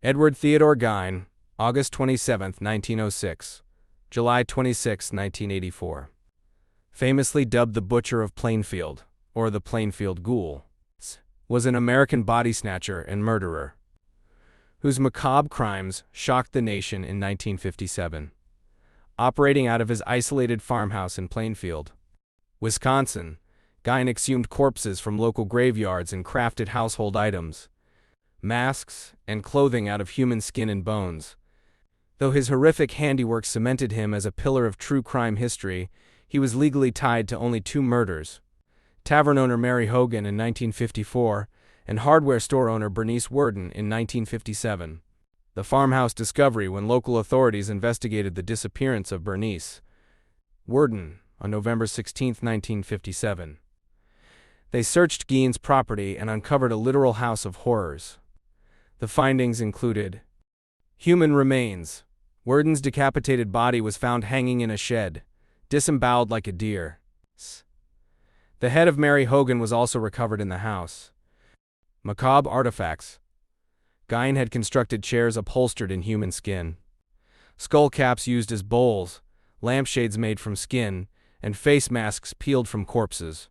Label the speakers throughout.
Speaker 1: Edward Theodore Gein, August 27, 1906, July 26, 1984. Famously dubbed the Butcher of Plainfield, or the Plainfield Ghoul, was an American body snatcher and murderer, whose macabre crimes shocked the nation in 1957. Operating out of his isolated farmhouse in Plainfield, Wisconsin, Gein exhumed corpses from local graveyards and crafted household items, masks, and clothing out of human skin and bones. Though his horrific handiwork cemented him as a pillar of true crime history, he was legally tied to only 2 murders: tavern owner Mary Hogan in 1954 and hardware store owner Bernice Worden in 1957. The farmhouse discovery when local authorities investigated the disappearance of Bernice Worden on November 16, 1957. They searched Gein's property and uncovered a literal house of horrors. The findings included human remains. Worden's decapitated body was found hanging in a shed, disemboweled like a deer. The head of Mary Hogan was also recovered in the house. Macabre artifacts. Gein had constructed chairs upholstered in human skin, skull caps used as bowls, lampshades made from skin, and face masks peeled from corpses.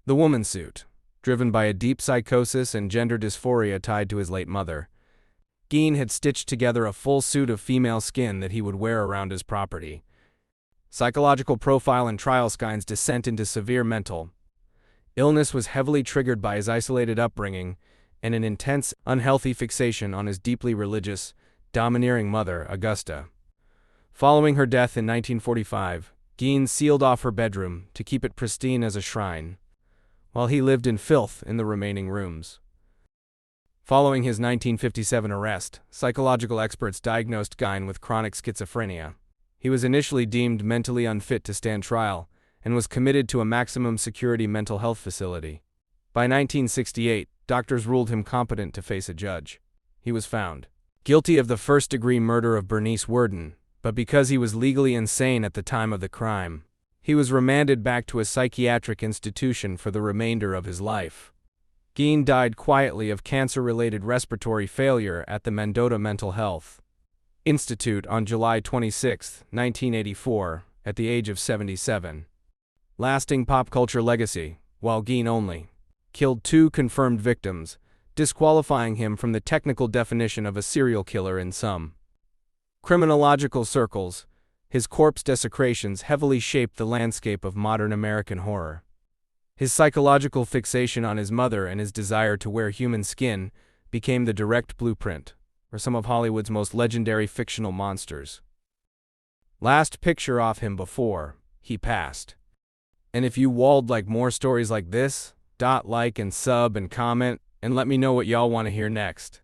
Speaker 1: The woman suit, driven by a deep psychosis and gender dysphoria tied to his late mother, Gein had stitched together a full suit of female skin that he would wear around his property. Psychological profile and trial. Gein's descent into severe mental illness was heavily triggered by his isolated upbringing and an intense, unhealthy fixation on his deeply religious, domineering mother, Augusta. Following her death in 1945, Gein sealed off her bedroom to keep it pristine as a shrine, while he lived in filth in the remaining rooms. Following his 1957 arrest, psychological experts diagnosed Gein with chronic schizophrenia. He was initially deemed mentally unfit to stand trial and was committed to a maximum security mental health facility. By 1968, doctors ruled him competent to face a judge. He was found guilty of the first-degree murder of Bernice Worden, but because he was legally insane at the time of the crime, he was remanded back to a psychiatric institution for the remainder of his life. Gein died quietly of cancer-related respiratory failure at the Mendota Mental Health Institute on July 26, 1984, at the age of 77. Lasting pop culture legacy. While Gein only killed 2 confirmed victims, disqualifying him from the technical definition of a serial killer in some criminological circles, his corpse desecrations heavily shaped the landscape of modern American horror. His psychological fixation on his mother and his desire to wear human skin became the direct blueprint for some of Hollywood's most legendary fictional monsters. Last picture of him before he passed. And if you would like more stories like this, like and sub and comment, and let me know what y'all want to hear next.